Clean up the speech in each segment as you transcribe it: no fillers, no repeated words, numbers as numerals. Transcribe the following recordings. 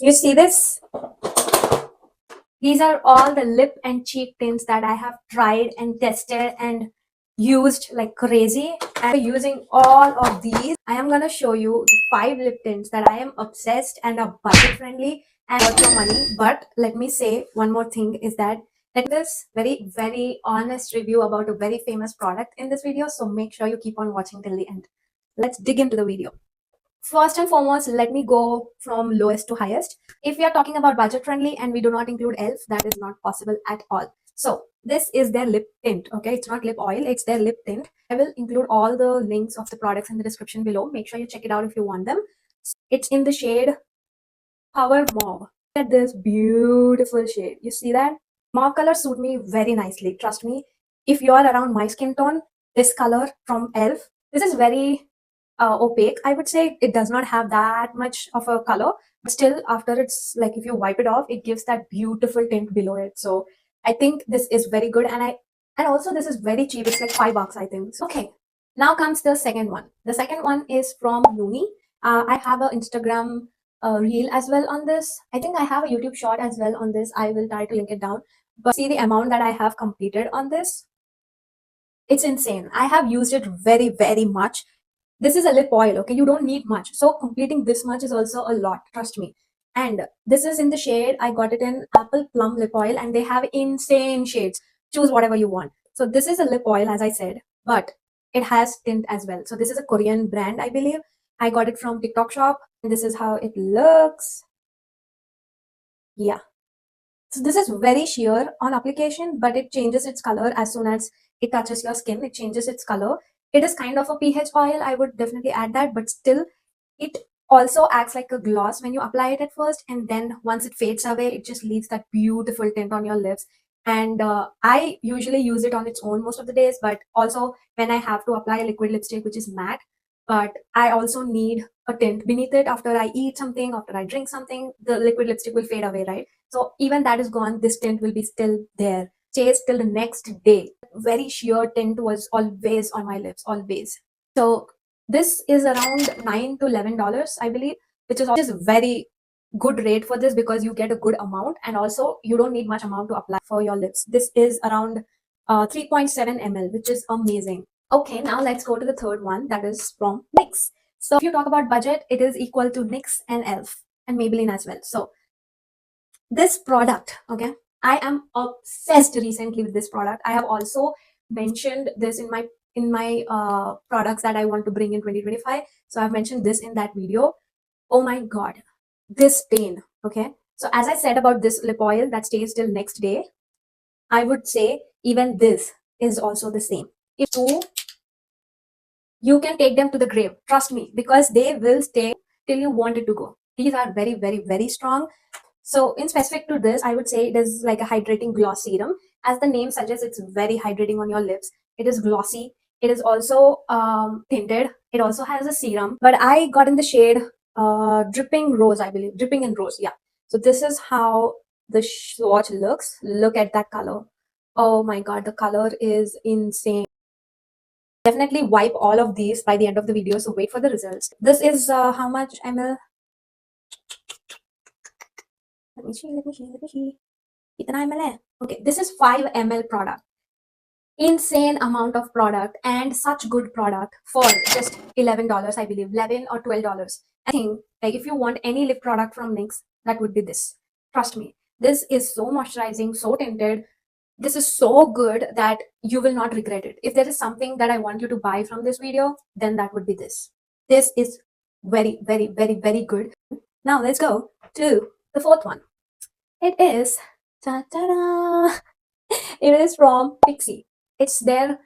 You see this? These are all the lip and cheek tints that I have tried and tested and used like crazy. And using all of these, I am gonna show you the 5 lip tints that I am obsessed and are budget friendly and worth your money. But let me say one more thing is that this very honest review about a very famous product in this video. So make sure you keep on watching till the end. Let's dig into the video. First and foremost, let me go from lowest to highest. If we are talking about budget friendly and we do not include ELF, that is not possible at all. So this is their lip tint. Okay, it's not lip oil, it's their lip tint. I will include all the links of the products in the description below. Make sure you check it out if you want them. It's in the shade Power Mauve. Look at this beautiful shade. You see that? Mauve color suit me very nicely. Trust me. If you are around my skin tone, this color from ELF, this is very opaque. I would say it does not have that much of a color, but still after it's like if you wipe it off, it gives that beautiful tint below it. So I think this is very good, and also this is very cheap. It's like $5, I think. So, okay, now comes the second one. The second one is from Lumi. I have an Instagram reel as well on this. I think I have a YouTube short as well on this. I will try to link it down. But see the amount that I have completed on this. It's insane. I have used it very much. This is a lip oil, okay? You don't need much. So completing this much is also a lot, trust me. And this is in the shade, I got it in Apple Plum Lip Oil, and they have insane shades. Choose whatever you want. So this is a lip oil, as I said, but it has tint as well. So this is a Korean brand, I believe. I got it from TikTok shop, and this is how it looks. Yeah. So this is very sheer on application, but it changes its color as soon as it touches your skin. It changes its color. It is kind of a pH oil. I would definitely add that, but still, it also acts like a gloss when you apply it at first, and then once it fades away, it just leaves that beautiful tint on your lips. And I usually use it on its own most of the days, but also when I have to apply a liquid lipstick, which is matte, but I also need a tint beneath it after I eat something, after I drink something, the liquid lipstick will fade away, right? So even that is gone, this tint will be still there, stays till the next day. Very sheer tint was always on my lips, always. So this is around $9 to $11, I believe, which is very good rate for this because you get a good amount, and also you don't need much amount to apply for your lips. This is around 3.7 ml, which is amazing. Okay, now let's go to the third one, that is from NYX. So if you talk about budget, it is equal to NYX and ELF and Maybelline as well. So this product, okay, I am obsessed recently with this product. I have also mentioned this in my products that I want to bring in 2025. So I've mentioned this in that video. Oh my god, this stain. Okay, so as I said about this lip oil that stays till next day, I would say even this is also the same. If you can take them to the grave, trust me, because they will stay till you want it to go. These are very strong. So in specific to this, I would say it is like a hydrating gloss serum. As the name suggests, it's very hydrating on your lips. It is glossy. It is also tinted. It also has a serum, but I got in the shade Dripping Rose, I believe. Dripping in Rose, yeah. So this is how the swatch looks. Look at that color. Oh my god, the color is insane. Definitely wipe all of these by the end of the video, so wait for the results. This is how much ml? Let me see. Kitna ml hai? Okay, this is 5 ml product. Insane amount of product and such good product for just $11, I believe, 11 or $12. I think like if you want any lip product from NYX, that would be this. Trust me, this is so moisturizing, so tinted. This is so good that you will not regret it. If there is something that I want you to buy from this video, then that would be this. This is very good. Now let's go to the fourth one. It is ta-da-da. It is from Pixi. It's there.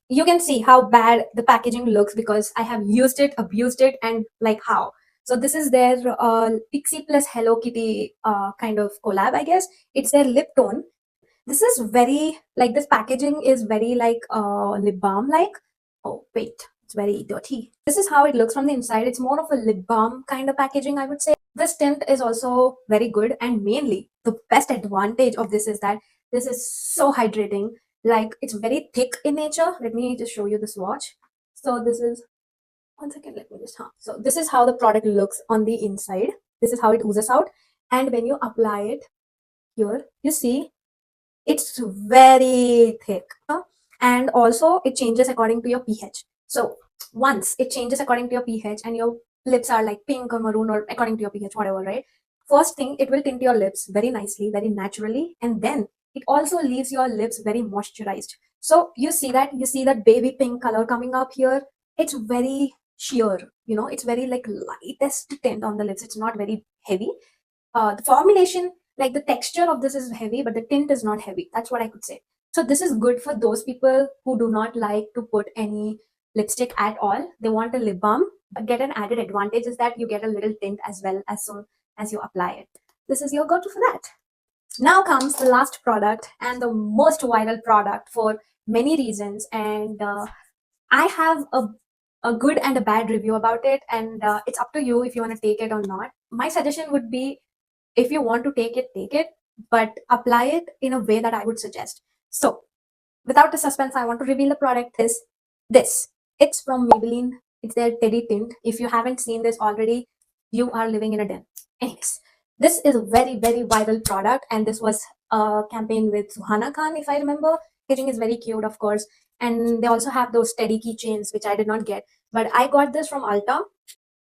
You can see how bad the packaging looks because I have used it, abused it, and like how. So this is their Pixi plus Hello Kitty kind of collab, I guess. It's their lip tone. This is very like, this packaging is very like lip balm like. Oh wait, it's very dirty. This is how it looks from the inside. It's more of a lip balm kind of packaging, I would say. This tint is also very good, and mainly the best advantage of this is that this is so hydrating. Like, it's very thick in nature. Let me just show you the swatch. So this is, one second, let me just so this is how the product looks on the inside. This is how it oozes out, And when you apply it here, you see it's very thick. And also it changes according to your pH. So once it changes according to your pH and your lips are like pink or maroon or according to your pH, whatever, right? First thing, it will tint your lips very nicely, very naturally, and then it also leaves your lips very moisturized. So you see that baby pink color coming up here. It's very sheer, it's very like lightest tint on the lips. It's not very heavy. The formulation, like the texture of this is heavy, but the tint is not heavy. That's what I could say. So this is good for those people who do not like to put any lipstick at all. They want a lip balm, but get an added advantage is that you get a little tint as well as soon as you apply it. This is your go-to for that. Now comes the last product and the most viral product for many reasons. And I have a good and a bad review about it. And it's up to you if you want to take it or not. My suggestion would be, if you want to take it, but apply it in a way that I would suggest. So without the suspense, I want to reveal the product. This. It's from Maybelline. It's their Teddy Tint. If you haven't seen this already, you are living in a den. Anyways, this is a very, very viral product, and this was a campaign with Suhana Khan, if I remember. Packaging is very cute, of course. And they also have those Teddy keychains, which I did not get. But I got this from Ulta.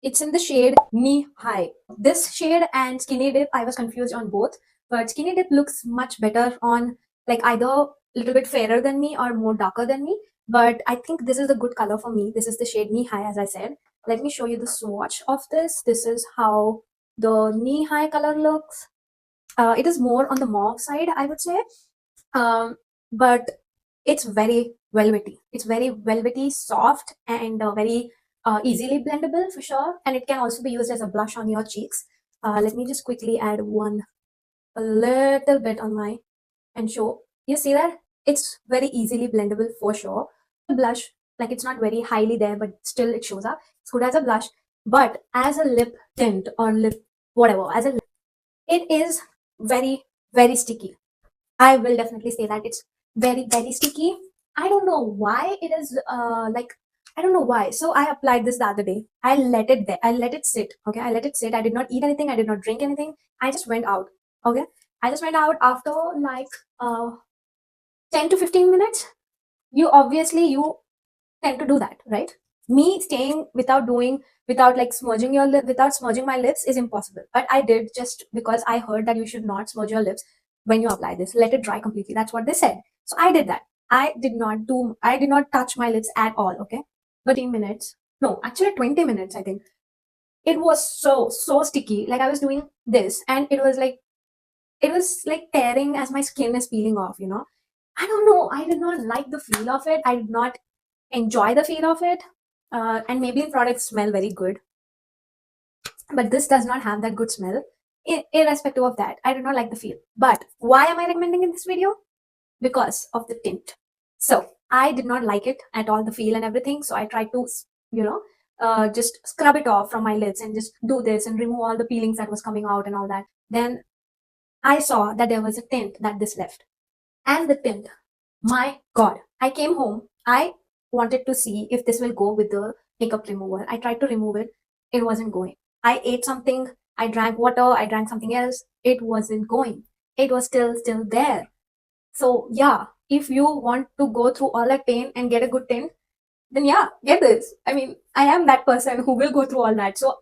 It's in the shade Knee High. This shade and Skinny Dip, I was confused on both, but Skinny Dip looks much better on like either a little bit fairer than me or more darker than me. But I think this is a good color for me. This is the shade Knee High, as I said. Let me show you the swatch of this. This is how the Knee High color looks. It is more on the mauve side, I would say. But it's very velvety. It's very velvety, soft, and very easily blendable for sure. And it can also be used as a blush on your cheeks. Let me just quickly add a little bit on my and show. You see that? It's very easily blendable for sure. The blush, like it's not very highly there, but still it shows up. It's good as a blush, but as a lip tint or lip whatever, it is very, very sticky. I will definitely say that it's very, very sticky. I don't know why it is I don't know why. So I applied this the other day. I let it there. I let it sit. Okay. I let it sit. I did not eat anything. I did not drink anything. I just went out. Okay. I just went out after like 10 to 15 minutes. You tend to do that, right? Me staying without like smudging without smudging my lips is impossible. But I did, just because I heard that you should not smudge your lips when you apply this. Let it dry completely. That's what they said. So I did that. I did not touch my lips at all. Okay. 13 minutes. No, actually 20 minutes, I think. It was so sticky. Like I was doing this and it was like tearing as my skin is peeling off. I don't know. I did not like the feel of it. I did not enjoy the feel of it. And maybe products smell very good, but this does not have that good smell. Irrespective of that, I do not like the feel. But why am I recommending in this video? Because of the tint. So I did not like it at all, the feel and everything. So I tried to, just scrub it off from my lids and just do this and remove all the peelings that was coming out and all that. Then I saw that there was a tint that this left. And the tint, my God, I came home. I wanted to see if this will go with the makeup remover. I tried to remove it. It wasn't going. I ate something. I drank water. I drank something else. It wasn't going. It was still there. So yeah, if you want to go through all that pain and get a good tint, then yeah, get this. I mean, I am that person who will go through all that. So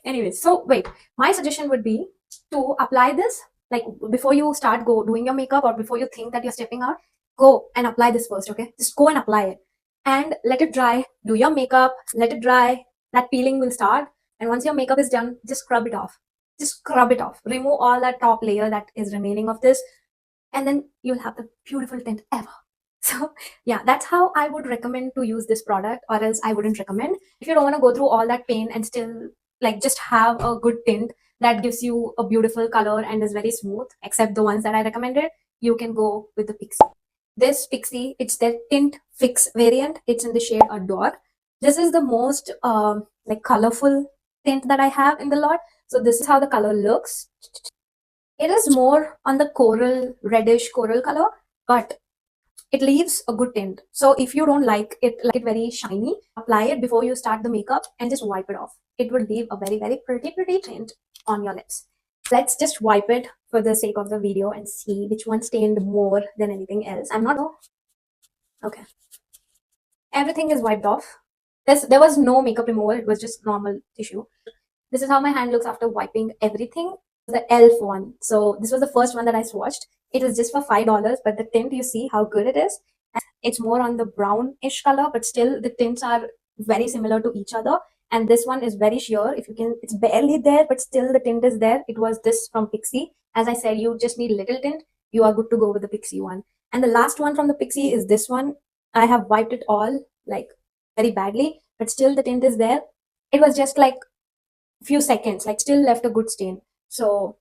anyways, so wait, my suggestion would be to apply this like before you start doing your makeup, or before you think that you're stepping out, go and apply this first. Okay, just go and apply it and let it dry. Do your makeup, let it dry. That peeling will start, and once your makeup is done, just scrub it off. Just scrub it off. Remove all that top layer that is remaining of this, and then you'll have the beautiful tint ever. So yeah, that's how I would recommend to use this product, or else I wouldn't recommend. If you don't want to go through all that pain and still like just have a good tint that gives you a beautiful color and is very smooth, except the ones that I recommended, you can go with the Pixi. This Pixi, it's their Tint Fix variant. It's in the shade Adore. This is the most like colorful tint that I have in the lot. So this is how the color looks. It is more on the coral, reddish coral color, but it leaves a good tint. So if you don't like it very shiny, apply it before you start the makeup and just wipe it off. It will leave a very, very pretty tint on your lips. Let's just wipe it for the sake of the video and see which one stained more than anything else. I'm not. Okay. Everything is wiped off. There was no makeup remover, it was just normal tissue. This is how my hand looks after wiping everything. The ELF one. So this was the first one that I swatched. It was just for $5, but the tint, you see how good it is. It's more on the brownish color, but still the tints are very similar to each other. And this one is very sheer. If you can, it's barely there, but still the tint is there. It was this from Pixi. As I said, you just need little tint. You are good to go with the Pixi one. And the last one from the Pixi is this one. I have wiped it all like very badly, but still the tint is there. It was just like few seconds, like still left a good stain. So,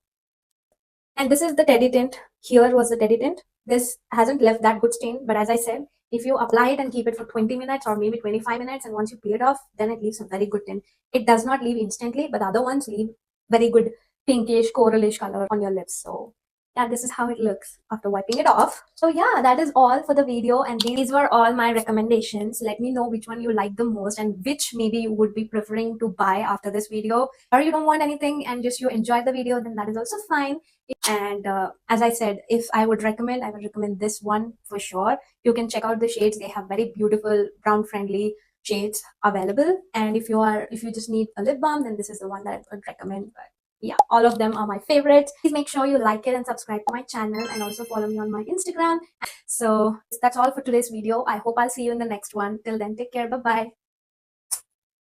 and this is the teddy tint. Here was the teddy tint. This hasn't left that good stain, but as I said, if you apply it and keep it for 20 minutes or maybe 25 minutes, and once you peel it off, then it leaves a very good tint. It does not leave instantly, but other ones leave very good pinkish, coralish color on your lips. So yeah, this is how it looks after wiping it off. So yeah, that is all for the video, and these were all my recommendations. Let me know which one you like the most and which maybe you would be preferring to buy after this video, or you don't want anything and just you enjoy the video, then that is also fine. And as I said, if I would recommend, I would recommend this one for sure. You can check out the shades. They have very beautiful brown friendly shades available, and if you just need a lip balm, then this is the one that I would recommend. But yeah, all of them are my favorites. Please make sure you like it and subscribe to my channel, and also follow me on my Instagram. So that's all for today's video. I hope I'll see you in the next one. Till then, take care. Bye bye.